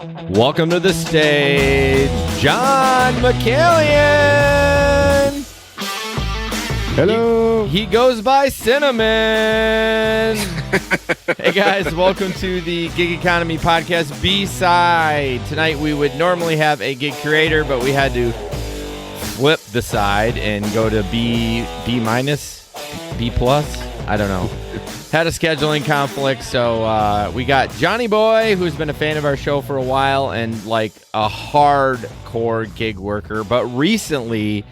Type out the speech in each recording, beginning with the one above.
Welcome to the stage, John McCallion. Hello. He goes by Cinnamon. Hey guys, welcome to the Gig Economy Podcast B-side. Tonight we would normally have a gig creator, but we had to flip the side and go to B minus, B plus. I don't know. Had a scheduling conflict, so we got Johnny Boy, who's been a fan of our show for a while and like a hardcore gig worker, but recently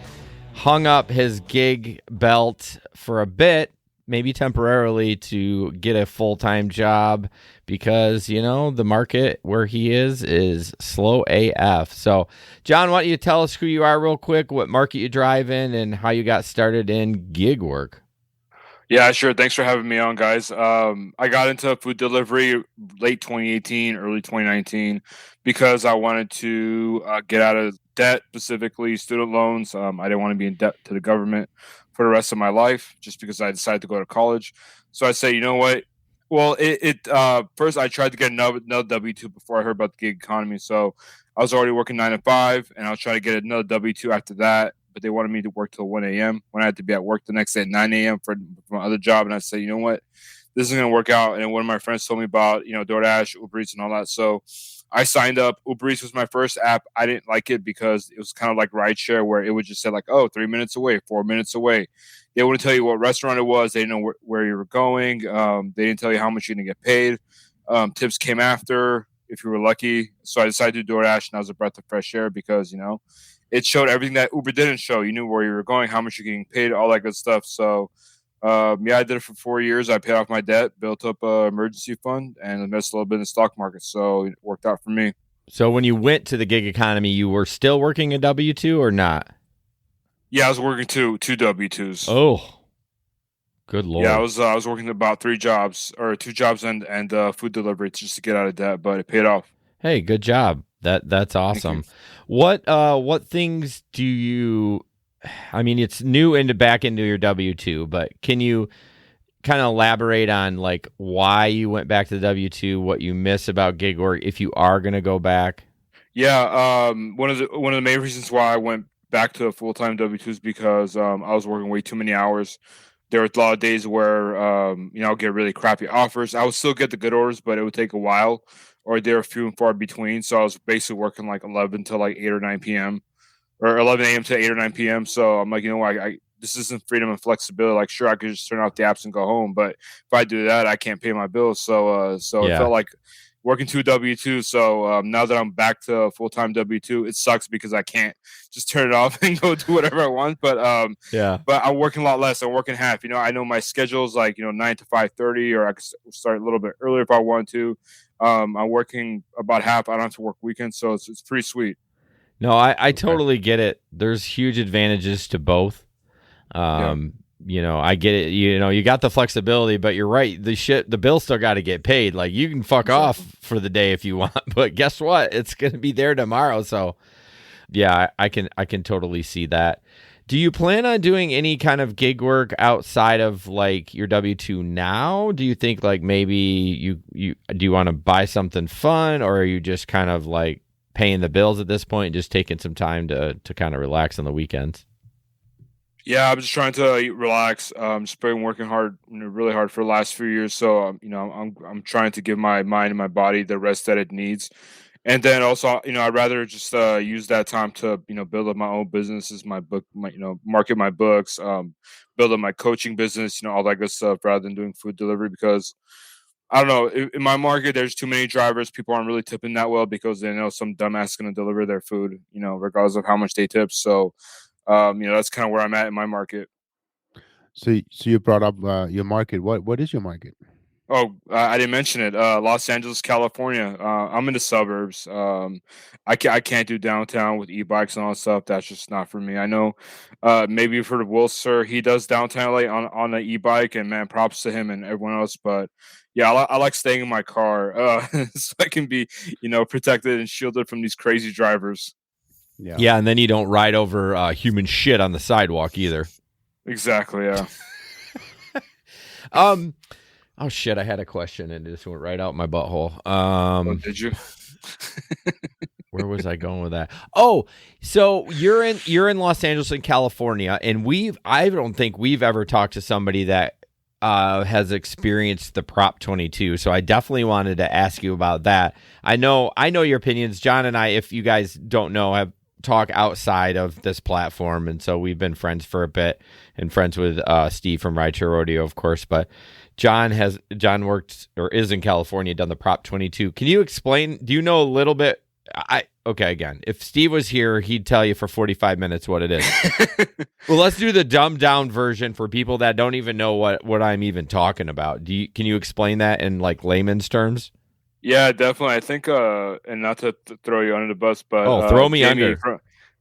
hung up his gig belt for a bit, maybe temporarily, to get a full-time job because, you know, the market where he is slow AF. So, John, why don't you tell us who you are real quick, what market you drive in, and how you got started in gig work? Yeah, sure. Thanks for having me on, guys. I got into food delivery late 2018, early 2019, because I wanted to get out of debt, specifically student loans. I didn't want to be in debt to the government for the rest of my life, just because I decided to go to college. So I say, you know what? Well, first I tried to get another W-2 before I heard about the gig economy. So I was already working 9 to 5, and I was trying to get another W-2 after that. But they wanted me to work till 1 a.m. when I had to be at work the next day at 9 a.m. for my other job. And I said, you know what? This isn't going to work out. And one of my friends told me about, DoorDash, Uber Eats, and all that. So I signed up. Uber Eats was my first app. I didn't like it because it was kind of like rideshare, where it would just say like, oh, 3 minutes away, 4 minutes away. They wouldn't tell you what restaurant it was. They didn't know where you were going. They didn't tell you how much you're going to get paid. Tips came after if you were lucky. So I decided to do DoorDash, and that was a breath of fresh air because, it showed everything that Uber didn't show. You knew where you were going, how much you're getting paid, all that good stuff. So, I did it for 4 years. I paid off my debt, built up an emergency fund, and invested a little bit in the stock market. So it worked out for me. So when you went to the gig economy, you were still working a W-2 or not? Yeah, I was working two W-2s. Oh, good Lord. Yeah, I was working about 2 jobs and food delivery just to get out of debt, but it paid off. Hey, good job. That's awesome. What things do you? I mean, it's new back into your W-2, but can you kind of elaborate on like why you went back to the W-2, what you miss about gig work if you are going to go back? Yeah, one of the main reasons why I went back to a full-time W-2 is because I was working way too many hours. There were a lot of days where I'll get really crappy offers. I would still get the good orders, but it would take a while, or they're few and far between. So I was basically working like 11 to like 8 or 9 p.m. or 11 a.m. to 8 or 9 p.m. So I'm like, you know what, this isn't freedom and flexibility. Like, sure, I could just turn off the apps and go home, but if I do that, I can't pay my bills. So It felt like working 2 W-2. So now that I'm back to a full-time W-2, it sucks because I can't just turn it off and go do whatever I want. But but I'm working a lot less. I'm working half. I know my schedule's like 9 to 5:30, or I could start a little bit earlier if I want to. I'm working about half. I don't have to work weekends, so it's pretty sweet. No, I totally get it. There's huge advantages to both. I get it. You got the flexibility, but you're right. The bill still got to get paid. Like, you can fuck off for the day if you want, but guess what? It's going to be there tomorrow. So yeah, I can totally see that. Do you plan on doing any kind of gig work outside of like your W-2 now? Do you think like maybe you do you want to buy something fun, or are you just kind of like paying the bills at this point and just taking some time to kind of relax on the weekends? Yeah, I'm just trying to relax. Just been working hard, really hard for the last few years. So, I'm trying to give my mind and my body the rest that it needs. And then also, I'd rather just use that time to, build up my own businesses, market my books, build up my coaching business, all that good stuff, rather than doing food delivery. Because I don't know, in my market, there's too many drivers. People aren't really tipping that well because they know some dumbass is going to deliver their food, regardless of how much they tip. So, that's kind of where I'm at in my market. So you brought up your market. What is your market? Oh, I didn't mention it. Los Angeles, California. I'm in the suburbs. I can't do downtown with e-bikes and all that stuff. That's just not for me. I know. Maybe you've heard of Will Sir. He does downtown LA on an e-bike, and man, props to him and everyone else. But yeah, I like staying in my car so I can be, protected and shielded from these crazy drivers. Yeah, and then you don't ride over human shit on the sidewalk either. Exactly. Yeah. Oh shit! I had a question and it just went right out my butthole. Did you? Where was I going with that? Oh, so you're in Los Angeles in California, and I don't think we've ever talked to somebody that has experienced the Prop 22. So I definitely wanted to ask you about that. I know your opinions. John and I, if you guys don't know, have talk outside of this platform, and so we've been friends for a bit, and friends with Steve from Rideshare Rodeo, of course. But John worked or is in California, done the Prop 22. Can you explain? Do you know a little bit? Again, if Steve was here, he'd tell you for 45 minutes what it is. Well, let's do the dumbed down version for people that don't even know what I'm even talking about. Can you explain that in like layman's terms? Yeah, definitely. I think, and not to throw you under the bus, but throw me Jamie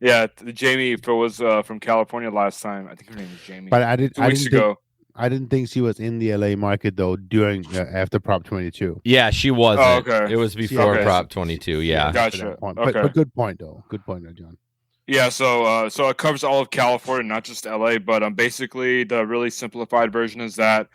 under. Jamie was from California last time. I think her name was Jamie. But 2 weeks ago. I didn't think she was in the LA market though during after Prop 22. Yeah, she wasn't. Oh, okay. It was before Okay. Prop 22. Yeah. Gotcha. But Okay. good point though. Good point there, John. Yeah, so it covers all of California, not just LA. But basically, the really simplified version is that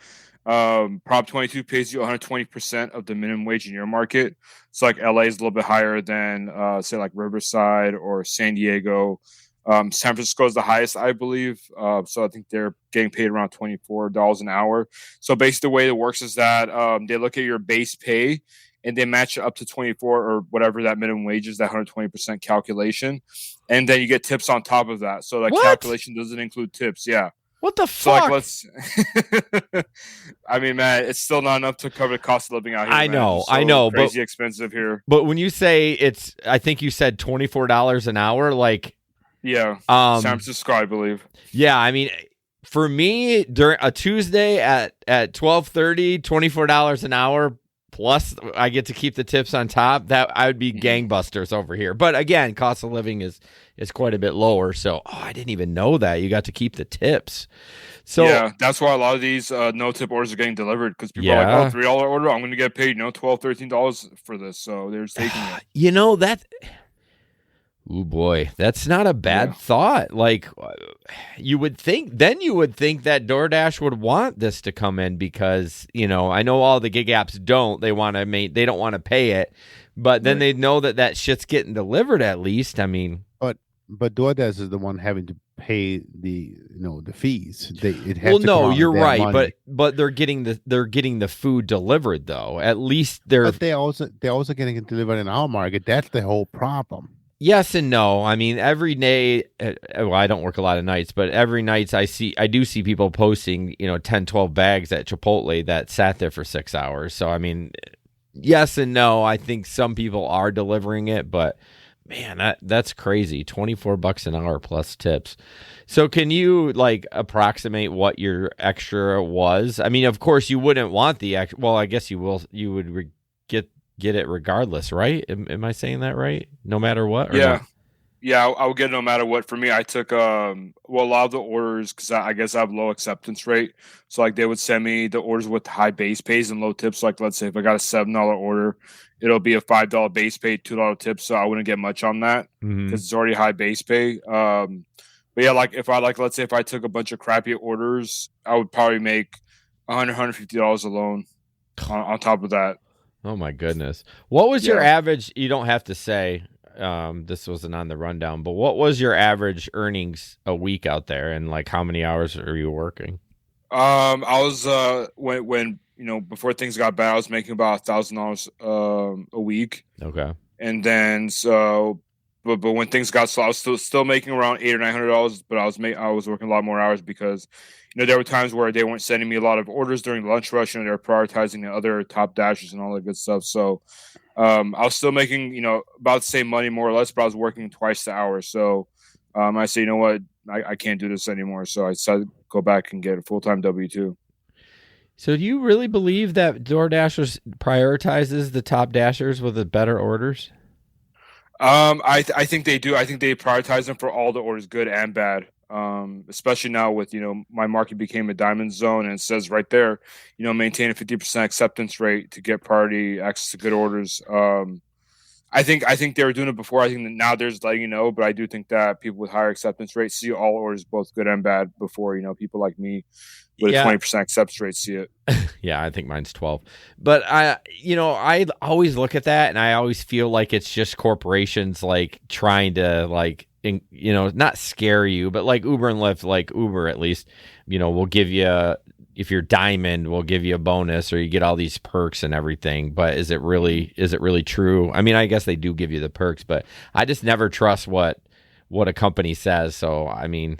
Prop 22 pays you 120% of the minimum wage in your market. So like LA is a little bit higher than say like Riverside or San Diego. San Francisco is the highest, I believe. So I think they're getting paid around $24 an hour. So basically, the way it works is that they look at your base pay and they match it up to 24 or whatever that minimum wage is, that 120% calculation, and then you get tips on top of that. So that calculation doesn't include tips. Yeah. What the So fuck? like, let's. I mean, man, it's still not enough to cover the cost of living out here. I man. know, It's so I know, crazy expensive here. But when you say I think you said $24 an hour, like. Yeah, San Francisco, I believe. Yeah, I mean, for me, during a Tuesday at 12:30, $24 an hour plus I get to keep the tips on top. That I would be gangbusters over here. But again, cost of living is quite a bit lower. So, I didn't even know that you got to keep the tips. So yeah, that's why a lot of these no tip orders are getting delivered, because people are like, $3 order, I'm going to get paid $12, $13 for this. So they're just taking it. You know that. Oh boy, that's not a bad thought. Like you would think that DoorDash would want this to come in because, I know all the gig apps don't. They don't want to pay it, but then they know that shit's getting delivered at least. I mean, but DoorDash is the one having to pay the fees. You're right, money. but they're getting the food delivered though. At least they're also getting it delivered in our market. That's the whole problem. Yes and no. I mean, every day, well, I don't work a lot of nights, but every night I do see people posting, 10, 12 bags at Chipotle that sat there for 6 hours. So, I mean, yes and no. I think some people are delivering it, but man, that's crazy. $24 an hour plus tips. So can you approximate what your extra was? I mean, of course you wouldn't want the extra. Well, I guess you would get it regardless, right? Am I saying that right? No matter what? Yeah, I would get it no matter what. For me, I took a lot of the orders, because I guess I have low acceptance rate. So they would send me the orders with high base pays and low tips. Like, let's say if I got a $7 order, it'll be a $5 base pay, $2 tip. So I wouldn't get much on that because it's already high base pay. But yeah, let's say if I took a bunch of crappy orders, I would probably make $100, $150 alone on top of that. Oh my goodness. What was your average? You don't have to say, this wasn't on the rundown, but what was your average earnings a week out there, and how many hours are you working? I was when before things got bad, I was making about $1,000 a week. Okay. And then but when things got slow, I was still making around $800 or $900, but I was working a lot more hours because there were times where they weren't sending me a lot of orders during the lunch rush, and they were prioritizing the other top dashes and all that good stuff. So I was still making about the same money more or less, but I was working twice the hours. So I said, you know what, I can't do this anymore. So I decided to go back and get a full-time W-2. So do you really believe that DoorDash prioritizes the top dashers with the better orders? I think they do. I think they prioritize them for all the orders, good and bad. Especially now with my market became a diamond zone, and it says right there, maintain a 50% acceptance rate to get priority access to good orders. I think they were doing it before. I think that now there's letting you know, but I do think that people with higher acceptance rates see all orders, both good and bad, before people like me with a 20% acceptance rate see it. Yeah, I think mine's 12. But I always look at that and I always feel like it's just corporations like trying to not scare you, but like Uber and Lyft, like Uber at least, will give you, if you're diamond, we'll give you a bonus or you get all these perks and everything. But is it really true? I mean, I guess they do give you the perks, but I just never trust what a company says. So, I mean,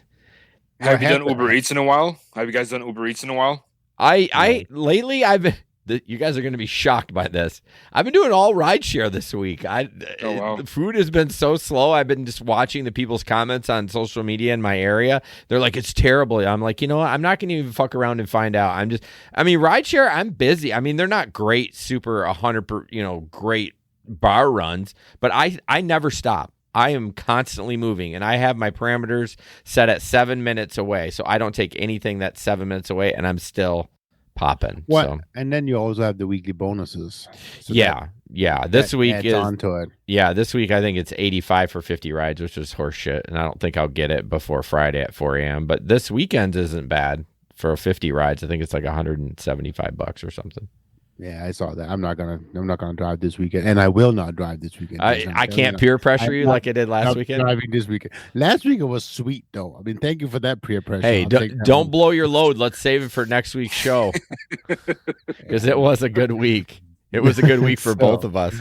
have you done Uber Eats in a while? Have you guys done Uber Eats in a while? Lately I've been, you guys are going to be shocked by this. I've been doing all rideshare this week. The food has been so slow. I've been just watching the people's comments on social media in my area. They're like, it's terrible. I'm like, I'm not going to even fuck around and find out. Rideshare, I'm busy. I mean, they're not great, super 100%, great bar runs, but I never stop. I am constantly moving, and I have my parameters set at 7 minutes away, so I don't take anything that's 7 minutes away, and I'm still popping. What? So. And then you also have the weekly bonuses. So yeah. This week is onto it. Yeah, this week I think it's 85 for 50 rides, which is horseshit, and I don't think I'll get it before Friday at 4 a.m. But this weekend isn't bad for 50 rides. I think it's like $175 or something. Yeah, I saw that. I'm not gonna drive this weekend, and I will not drive this weekend. I can't peer pressure you like I did last weekend. Driving this weekend. Last weekend was sweet though. I mean, thank you for that peer pressure. Hey, don't blow your load. Let's save it for next week's show because it was a good week. It was a good week for both of us.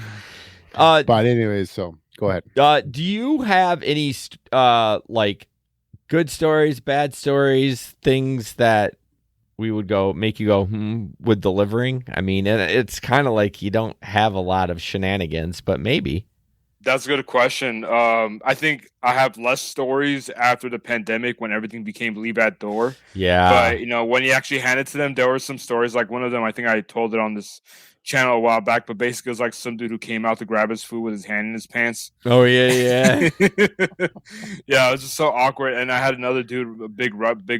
But anyways, so go ahead. Do you have any like good stories, bad stories, things that we would make you go with delivering? I mean, it's kind of like you don't have a lot of shenanigans, but maybe. That's a good question. I think I have less stories after the pandemic when everything became leave at door. Yeah. But when you actually hand it to them, there were some stories. Like one of them, I think I told it on this channel a while back, but basically it was like some dude who came out to grab his food with his hand in his pants. Oh yeah. Yeah, it was just so awkward. And I had another dude, a big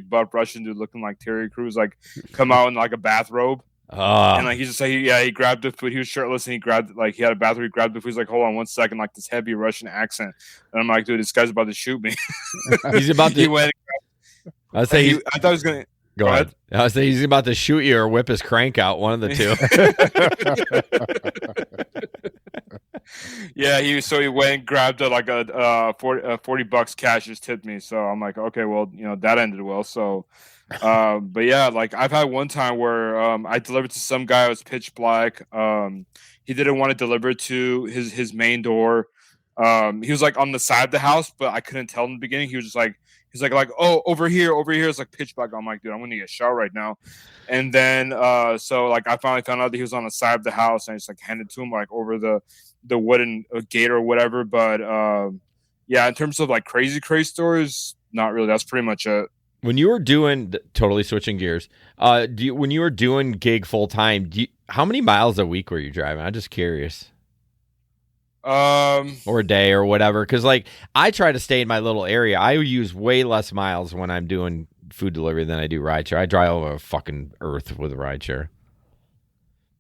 buff Russian dude looking like Terry Crews, like come out in like a bathrobe. And like he just like he grabbed the food. He was shirtless and he grabbed he had a bathrobe. He grabbed the food. He's like, hold on 1 second, like this heavy Russian accent. And I'm like, dude, this guy's about to shoot me. He's about to. He went. I thought he was gonna. Go ahead. I was saying he's about to shoot you or whip his crank out, one of the two. Yeah, he went and grabbed $40 cash, just tipped me. So I'm like, okay, well, that ended well. So, but yeah, like I've had one time where I delivered to some guy. It was pitch black. He didn't want to deliver to his main door. He was like on the side of the house, but I couldn't tell in the beginning. He was just like. He's like, oh, over here. It's like pitch black. I'm like, dude, I'm going to get shot right now. And then, so like, I finally found out that he was on the side of the house and I just like handed to him like over the wooden gate or whatever. But yeah, in terms of like crazy stories, not really. That's pretty much it. When you were doing, totally switching gears, when you were doing gig full time, how many miles a week were you driving? I'm just curious. Or a day or whatever, because like I try to stay in my little area. I use way less miles when I'm doing food delivery than I do rideshare. I drive over fucking earth with a rideshare.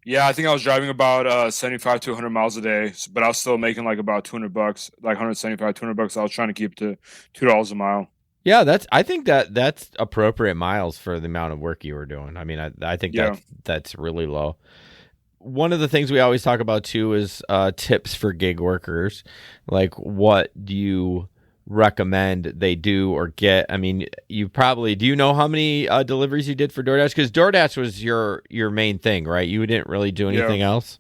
Yeah, I think I was driving about 75 to 100 miles a day, but I was still making like about $200, like 175, $200. I was trying to keep to $2 a mile. Yeah, I think that's appropriate miles for the amount of work you were doing. I mean, I think that's really low. One of the things we always talk about too is tips for gig workers. Like, what do you recommend they do or get? I mean, do you know how many deliveries you did for DoorDash? Because DoorDash was your main thing, right? You didn't really do anything else?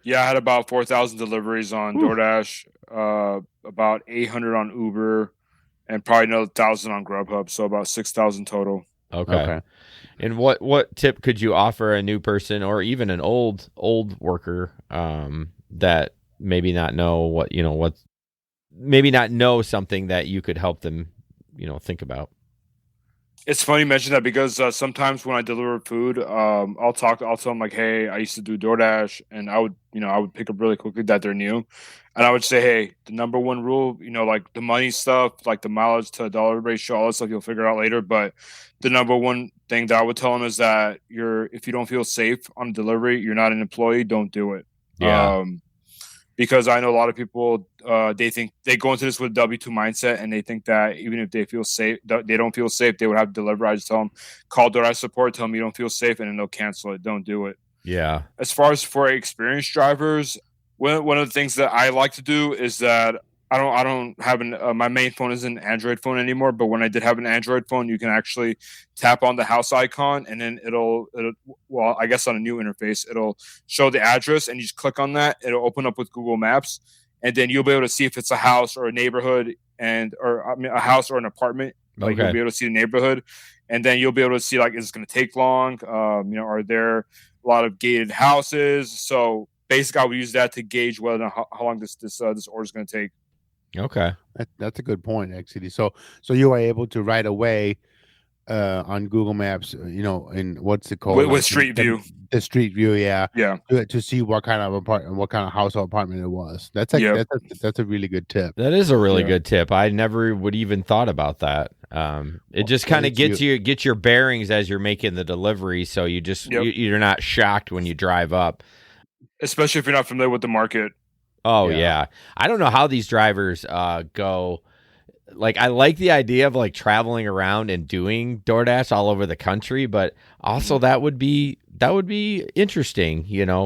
Yeah, I had about 4,000 deliveries on DoorDash, about 800 on Uber, and probably another 1,000 on Grubhub. So about 6,000 total. Okay. And what tip could you offer a new person or even an old worker that maybe not know maybe not know something that you could help them, think about? It's funny you mention that because sometimes when I deliver food, I'll tell them like, hey, I used to do DoorDash, and I would pick up really quickly that they're new, and I would say, hey, the number one rule, like the money stuff, like the mileage to dollar ratio, all that stuff you'll figure out later. But the number one thing that I would tell them is that if you don't feel safe on delivery, you're not an employee, don't do it. Yeah. because I know a lot of people, they think they go into this with a W-2 mindset, and they think that even if they feel safe, they don't feel safe, they would have to deliver. I just tell them, call DoorDash support, tell them you don't feel safe, and then they'll cancel it. Don't do it. Yeah. As far as for experienced drivers, one of the things that I like to do is that I don't have my main phone is an Android phone anymore, but when I did have an Android phone, you can actually tap on the house icon, and then it'll well, I guess on a new interface, it'll show the address, and you just click on that. It'll open up with Google Maps, and then you'll be able to see if it's a house or a neighborhood, a house or an apartment. Like you'll be able to see the neighborhood, and then you'll be able to see, like, is it going to take long? Are there a lot of gated houses? So basically, I would use that to gauge whether or not how long this order is going to take. Okay. That's a good point, actually. So you are able to right away on Google Maps, in what's it called? With Street View. The Street View, yeah. Yeah. To see what kind of house or apartment it was. That's a really good tip. That is a really good tip. I never would even thought about that. It just kind of gets your bearings as you're making the delivery, so you just you're not shocked when you drive up. Especially if you're not familiar with the market. Oh, yeah. I don't know how these drivers go. Like, I like the idea of like traveling around and doing DoorDash all over the country, but also that would be interesting.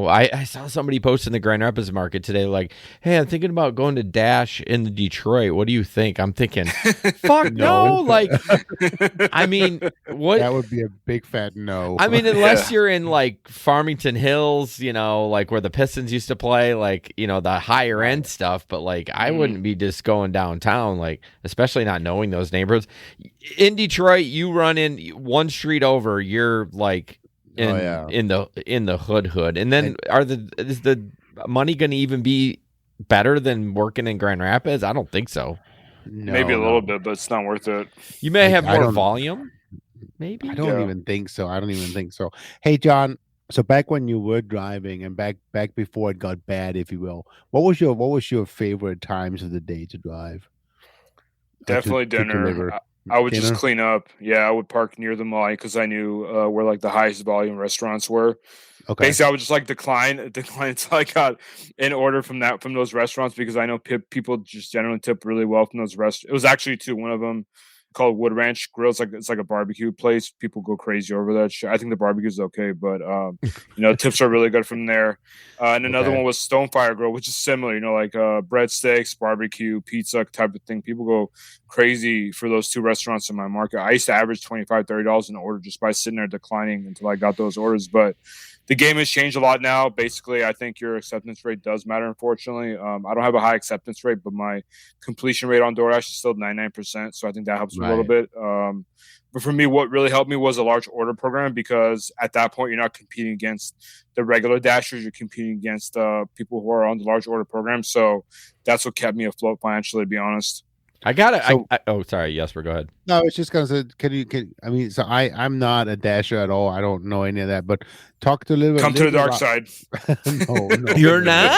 I saw somebody post in the Grand Rapids market today, like, hey, I'm thinking about going to Dash in Detroit. What do you think? I'm thinking, fuck no. Like, I mean, what? That would be a big fat no. I mean, unless you're in like Farmington Hills, like where the Pistons used to play, like, the higher end stuff. But like, I wouldn't be just going downtown, like, especially not knowing those neighborhoods. In Detroit, you run in one street over, you're like in the hood. And then is the money going to even be better than working in Grand Rapids? I don't think so. No, maybe a little bit, but it's not worth it. You may have more volume. Maybe. I don't even think so. Hey, John. So back when you were driving and back before it got bad, if you will, what was your favorite times of the day to drive? Definitely dinner. I would just clean up. Yeah, I would park near the mall because I knew where like the highest volume restaurants were. Okay. Basically, I would just like decline until I got an order from those restaurants, because I know people just generally tip really well from those restaurants. It was actually one of them called Wood Ranch Grill. It's like a barbecue place. People go crazy over that shit. I think the barbecue is okay, but tips are really good from there. And another one was Stonefire Grill, which is similar. Like breadsticks, barbecue, pizza type of thing. People go crazy for those two restaurants in my market. I used to average $25, $30 an order just by sitting there declining until I got those orders. But the game has changed a lot now. Basically, I think your acceptance rate does matter, unfortunately. I don't have a high acceptance rate, but my completion rate on DoorDash is still 99%, so I think that helps a little bit. But for me, what really helped me was a large order program, because at that point, you're not competing against the regular Dashers. You're competing against people who are on the large order program. So that's what kept me afloat financially, to be honest. I got it. So, sorry, Jesper, go ahead. No, I was just gonna say, I'm not a Dasher at all. I don't know any of that, but talk to a little bit. Come to the dark side. No, you're not.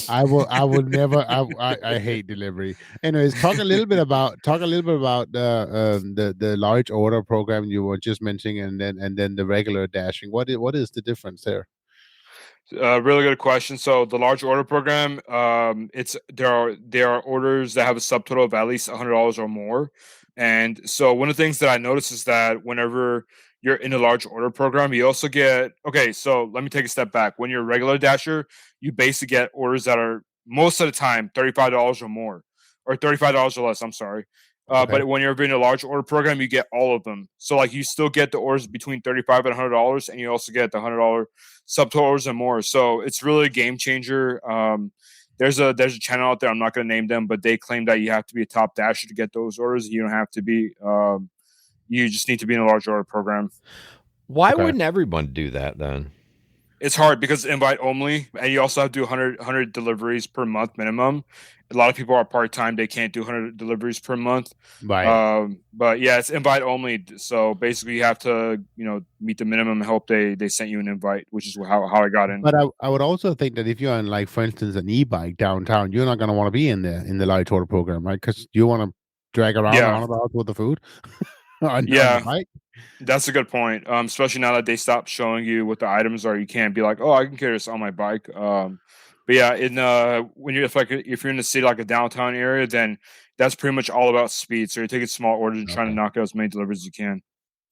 I will never. I hate delivery. Anyways, talk a little bit about the large order program you were just mentioning, and then the regular dashing. What is the difference there? Really good question. So the large order program, there are orders that have a subtotal of at least $100 or more. And so one of the things that I noticed is that whenever you're in a large order program, you also get, so let me take a step back. When you're a regular Dasher, you basically get orders that are most of the time $35 or more, or $35 or less. I'm sorry. But when you're in a large order program, you get all of them. So like you still get the orders between $35 and $100, and you also get the $100 subtotal orders and more. So it's really a game changer. There's a channel out there, I'm not going to name them, but they claim that you have to be a top Dasher to get those orders. You don't have to be. You just need to be in a large order program. Why wouldn't everyone do that then? It's hard because it's invite only, and you also have to do 100 deliveries per month minimum. A lot of people are part-time. They can't do 100 deliveries per month. Right. But yeah, it's invite only. So basically you have to, meet the minimum and hope they sent you an invite, which is how I got in. But I would also think that if you're on, like, for instance, an e-bike downtown, you're not going to want to be in the large order program, right? Because you want to drag around about with the food. on the bike. That's a good point. Especially now that they stopped showing you what the items are, you can't be like, oh, I can carry this on my bike. But But yeah, in when you're if you're in the city like a downtown area, then that's pretty much all about speed. So you're taking small orders and trying to knock out as many deliveries as you can.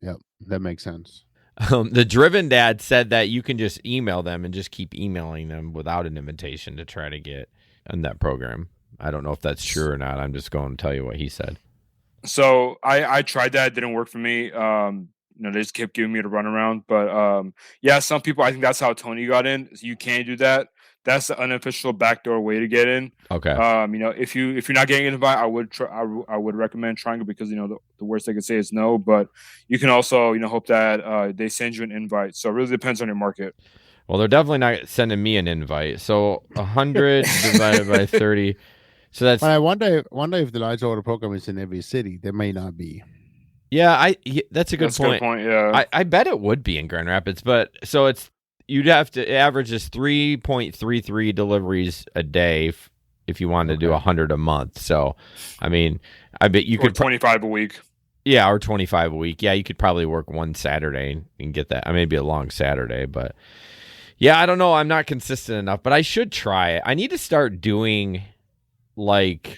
Yep, that makes sense. The Driven Dad said that you can just email them and just keep emailing them without an invitation to try to get on that program. I don't know if that's true or not. I'm just going to tell you what he said. So I tried that. It didn't work for me. They just kept giving me the runaround. But yeah, some people, I think that's how Tony got in. So you can do that. That's the unofficial backdoor way to get in. Okay. If you're not getting an invite, I would recommend trying it because the worst they could say is no. But you can also hope that they send you an invite. So it really depends on your market. Well, they're definitely not sending me an invite. So 100 divided by 30. So that's. But I wonder if the large order program is in every city. There may not be. Yeah, that's a good point. A good point. Yeah, I bet it would be in Grand Rapids, but so you'd have to average 3.33 deliveries a day if you wanted to do 100 a month. So, I mean, I bet you could 25 a week. Yeah, or 25 a week. Yeah, you could probably work one Saturday and get that. I mean, it'd be a long Saturday, but yeah, I don't know. I'm not consistent enough, but I should try it. I need to start doing like.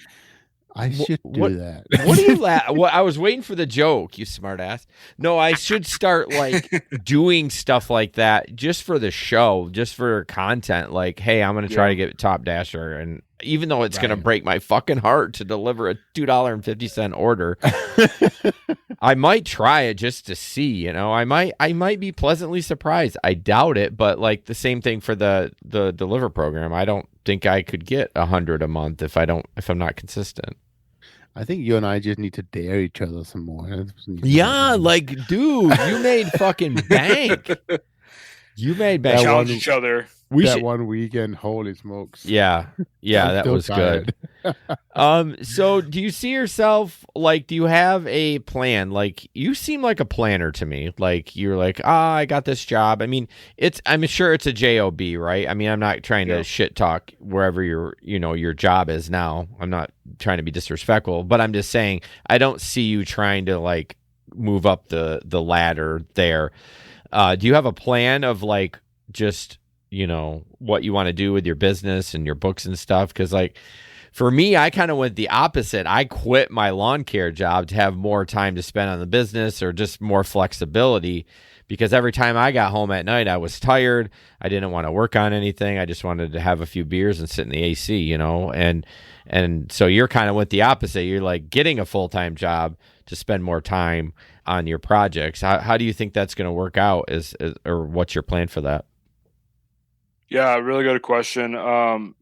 I should do that. What do you What I was waiting for the joke, you smartass. No, I should start like doing stuff like that just for the show, just for content. Like, hey, I'm going to try to get Top Dasher, and even though it's going to break my fucking heart to deliver a $2.50 order, I might try it just to see. I might be pleasantly surprised. I doubt it, but like the same thing for the deliver program. I don't think I could get 100 a month if I'm not consistent. I think you and I just need to dare each other some more. Yeah, like, dude, you made fucking bank. You made bank. Challenge each other. One weekend, holy smokes. Yeah, that was good. So do you see yourself, like, do you have a plan? Like, you seem like a planner to me. Like, you're like, I got this job. I mean, I'm sure it's a job, right? I mean, I'm not trying to shit talk wherever your job is now. I'm not trying to be disrespectful, but I'm just saying I don't see you trying to like move up the ladder there. Do you have a plan of like just what you want to do with your business and your books and stuff? Because like for me, I kind of went the opposite. I quit my lawn care job to have more time to spend on the business or just more flexibility, because every time I got home at night, I was tired. I didn't want to work on anything. I just wanted to have a few beers and sit in the AC, and so you're kind of went the opposite. You're like getting a full-time job to spend more time on your projects. How do you think that's going to work out or what's your plan for that? Yeah, really good question.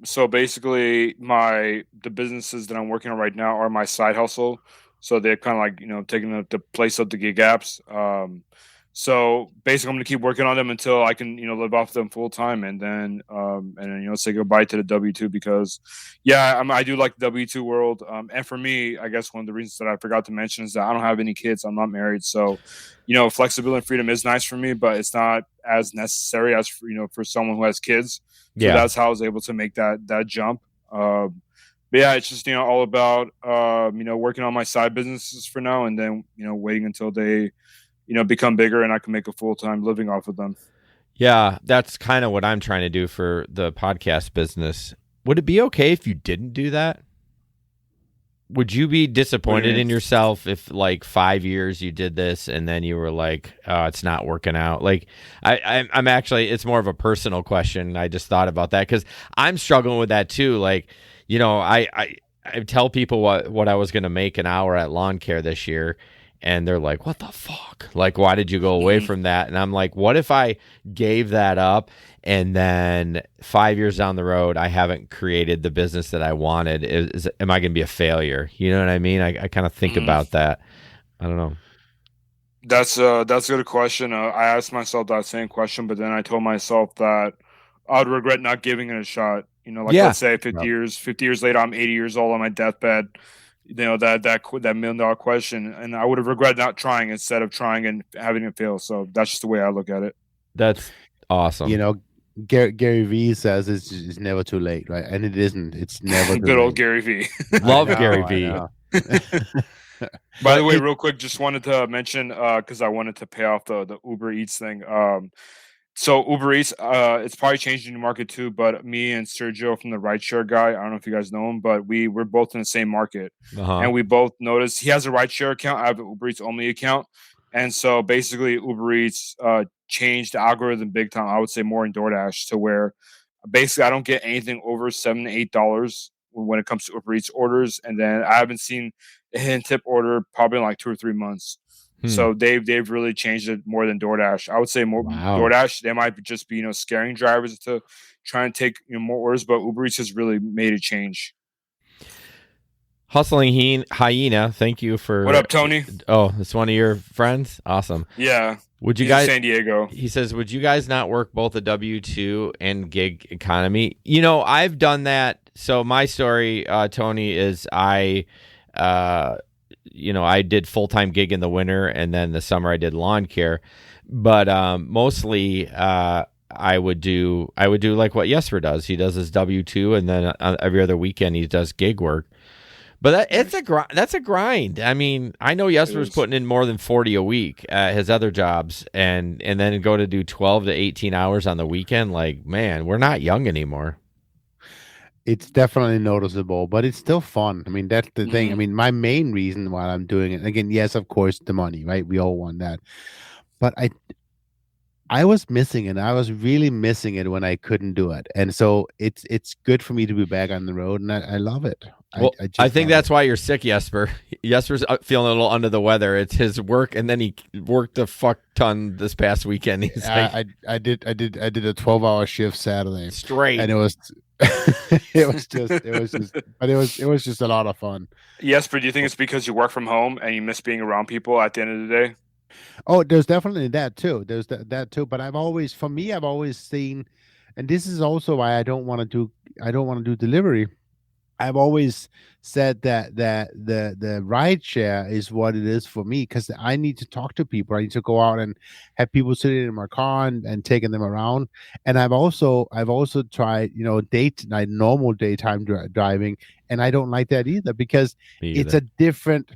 So basically, the businesses that I'm working on right now are my side hustle. So they're kind of like taking the place of the gig apps. So basically, I'm gonna keep working on them until I can live off them full time, and then say goodbye to the W-2 because I do like the W-2 world. And for me, I guess one of the reasons that I forgot to mention is that I don't have any kids. I'm not married, so flexibility and freedom is nice for me, but it's not as necessary as for someone who has kids. So that's how I was able to make that jump. But yeah, it's just all about working on my side businesses for now, and then waiting until they become bigger and I can make a full-time living off of them. Yeah, that's kind of what I'm trying to do for the podcast business. Would it be okay if you didn't do that? Would you be disappointed in yourself if like 5 years you did this and then you were like, oh, it's not working out? Like I'm actually, it's more of a personal question. I just thought about that because I'm struggling with that too. Like, I tell people what I was going to make an hour at lawn care this year. And they're like, what the fuck? Like, why did you go away from that? And I'm like, what if I gave that up and then 5 years down the road, I haven't created the business that I wanted? Am I going to be a failure? You know what I mean? I kind of think about that. I don't know. That's a good question. I asked myself that same question, but then I told myself that I'd regret not giving it a shot. Let's say 50 years later, I'm 80 years old on my deathbed. That $1 million question, and I would have regretted not trying instead of trying and having it fail. So that's just the way I look at it. That's awesome. Gary Vee says it's never too late, right? And it isn't. It's never too good late. Old Gary Vee. Love Gary Vee. By the way, real quick, just wanted to mention because I wanted to pay off the Uber Eats thing. So Uber Eats, it's probably changing the market too. But me and Sergio from the rideshare guy, I don't know if you guys know him, but we're both in the same market, and we both noticed he has a rideshare account. I have an Uber Eats only account, and so basically Uber Eats changed the algorithm big time. I would say more in DoorDash to where basically I don't get anything over $7 to $8 when it comes to Uber Eats orders, and then I haven't seen a hidden tip order probably in like 2 or 3 months. So they've really changed it more than DoorDash. I would say more DoorDash. They might just be scaring drivers to try and take more orders, but Uber Eats has really made a change. Hustling Hyena, thank you for. What up, Tony? Oh, it's one of your friends. Awesome. Yeah. Would you He's guys? in San Diego. He says, "Would you guys not work both a W-2 and gig economy?" I've done that. So my story, Tony, is I did full-time gig in the winter, and then the summer I did lawn care. But mostly, I would do like what Jesper does. He does his W-2, and then every other weekend he does gig work. But that's a grind. I mean, I know Jesper's putting in more than 40 a week at his other jobs, and then go to do 12 to 18 hours on the weekend. Like, man, we're not young anymore. It's definitely noticeable, but it's still fun. I mean, that's the thing. I mean, my main reason why I'm doing it, again, yes, of course, the money, right? We all want that. But I was missing it. I was really missing it when I couldn't do it. And so it's good for me to be back on the road, and I love it. Well, I think that's why you're sick, Jesper. Jesper's feeling a little under the weather. It's his work, and then he worked a fuck ton this past weekend. He's like, I did a 12-hour shift Saturday straight, and it was just a lot of fun. Jesper, do you think it's because you work from home and you miss being around people at the end of the day? Oh, there's definitely that too. There's that too. But I've always seen, and this is also why I don't want to do delivery. I've always said that the ride share is what it is for me, because I need to talk to people. I need to go out and have people sitting in my car and taking them around. And I've also tried, normal daytime driving, and I don't like that either, because it's a different.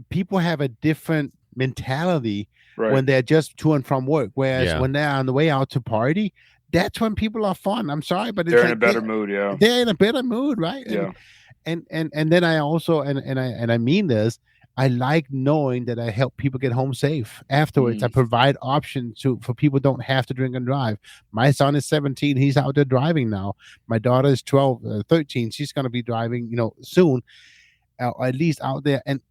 People have a different mentality when they're just to and from work, whereas when they're on the way out to party, that's when people are fun. I'm sorry, but they're in a better mood. Yeah, they're in a better mood, right? Yeah, and then I also and I mean this. I like knowing that I help people get home safe afterwards. I provide options for people don't have to drink and drive. My son is 17; he's out there driving now. My daughter is 13. She's going to be driving, soon, or at least out there. And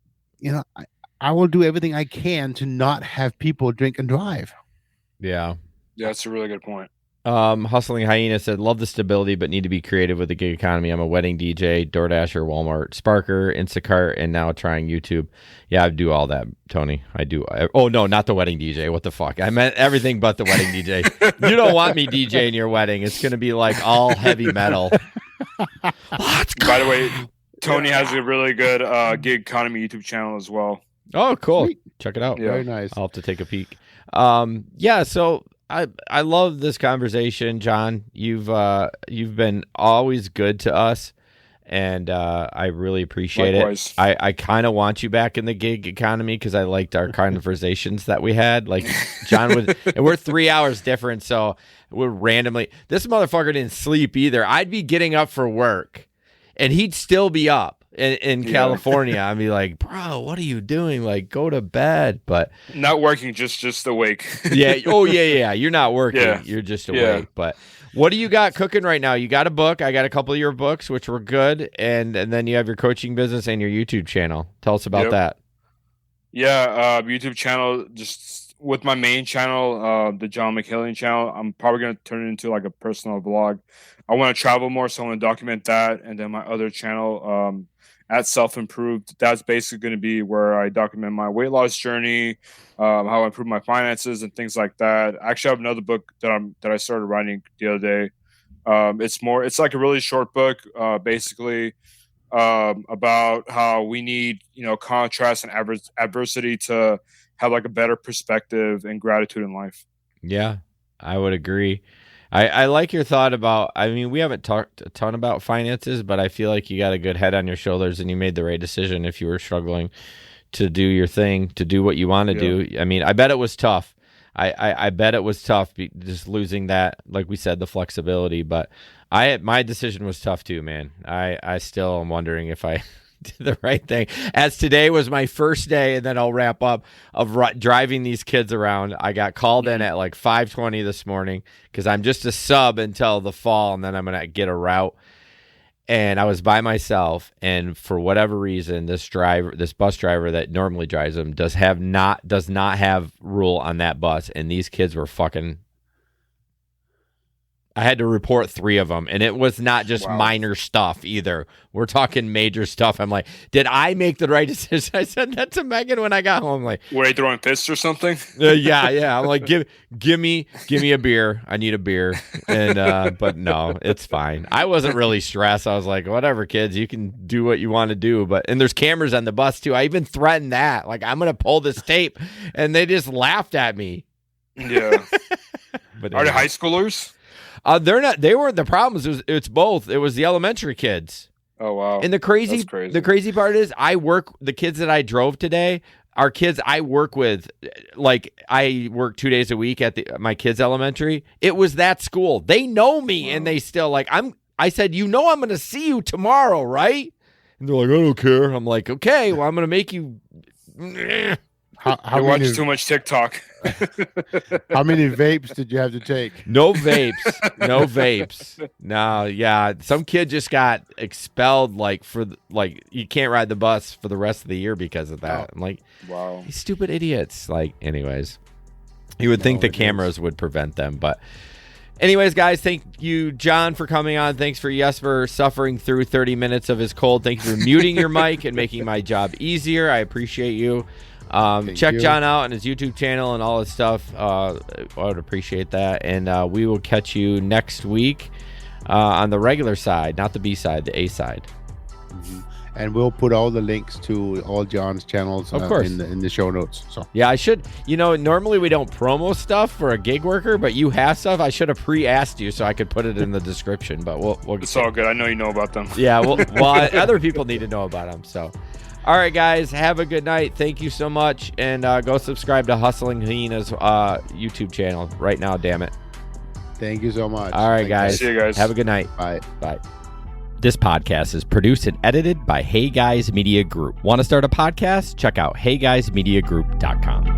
I will do everything I can to not have people drink and drive. Yeah, that's a really good point. Hustling Hyena said, "Love the stability, but need to be creative with the gig economy. I'm a wedding DJ, DoorDash or Walmart, Sparker, Instacart, and now trying YouTube." Yeah, I do all that, Tony. I do. Oh, no, not the wedding DJ. What the fuck? I meant everything but the wedding DJ. You don't want me DJing your wedding. It's going to be like all heavy metal. Let's go. By the way, Tony has a really good gig economy YouTube channel as well. Oh, cool. Sweet. Check it out. Yeah. Very nice. I'll have to take a peek. So I love this conversation, John. You've been always good to us, and I really appreciate Likewise. it. I kind of want you back in the gig economy because I liked our conversations that we had. Like John would, and we're 3 hours different, so we're randomly. This motherfucker didn't sleep either. I'd be getting up for work, and he'd still be up. In California, I'd be like, "Bro, what are you doing? Like, go to bed." But not working, just awake. Yeah. Oh, yeah. You're not working. Yeah. You're just awake. But what do you got cooking right now? You got a book. I got a couple of your books, which were good, and then you have your coaching business and your YouTube channel. Tell us about that. Yeah, YouTube channel. Just with my main channel, the John McHillian channel, I'm probably gonna turn it into like a personal vlog. I want to travel more, so I want to document that, and then my other channel, at Self Improved, that's basically going to be where I document my weight loss journey, how I improve my finances and things like that. Actually, I have another book that I started writing the other day. It's like a really short book, basically about how we need contrast and adversity to have like a better perspective and gratitude in life. Yeah, I would agree. I like your thought about, I mean, we haven't talked a ton about finances, but I feel like you got a good head on your shoulders and you made the right decision if you were struggling to do your thing, to do what you want to do. I mean, I bet it was tough. I bet it was tough, just losing that, like we said, the flexibility. But my decision was tough too, man. I still am wondering if I did the right thing. As today was my first day, and then I'll wrap up, of driving these kids around. I got called in at like 5:20 this morning because I'm just a sub until the fall, and then I'm gonna get a route. And I was by myself, and for whatever reason, this bus driver that normally drives them does not have rule on that bus, and these kids were fucking. I had to report 3 of them, and it was not just minor stuff either. We're talking major stuff. I'm like, did I make the right decision? I said that to Megan when I got home. Like, were they throwing fists or something? Yeah. I'm like, give me a beer. I need a beer. And but no, it's fine. I wasn't really stressed. I was like, whatever, kids, you can do what you want to do. And there's cameras on the bus too. I even threatened that, like, I'm gonna pull this tape, and they just laughed at me. Yeah. But are they high schoolers? They're not. They weren't the problems. It's both. It was the elementary kids. Oh wow! And the crazy part is, the kids that I drove today are kids I work with. Like, I work 2 days a week at my kids' elementary. It was that school. They know me, and they still like. I said, I'm going to see you tomorrow, right? And they're like, I don't care. I'm like, okay, well, I'm going to make you. I watch too much TikTok. How many vapes did you have to take? No vapes. No, yeah. Some kid just got expelled, you can't ride the bus for the rest of the year because of that. I'm like, wow, these stupid idiots. Like, anyways, you would think the cameras would prevent them, but anyways, guys, thank you, John, for coming on. Thanks for Jesper suffering through 30 minutes of his cold. Thank you for muting your mic and making my job easier. I appreciate you. Check John out on his YouTube channel and all his stuff. I would appreciate that. And we will catch you next week on the regular side, not the B side, the A side. Mm-hmm. And we'll put all the links to all John's channels of course. in the show notes. So yeah, I should. Normally we don't promo stuff for a gig worker, but you have stuff. I should have pre-asked you so I could put it in the description. But we'll it's all good. I know you know about them. Yeah, well, other people need to know about them. So. All right, guys, have a good night. Thank you so much. And go subscribe to Hustling Hyena's YouTube channel right now, damn it. Thank you so much. All right, guys. See you guys. Have a good night. Bye. Bye. This podcast is produced and edited by Hey Guys Media Group. Want to start a podcast? Check out heyguysmediagroup.com.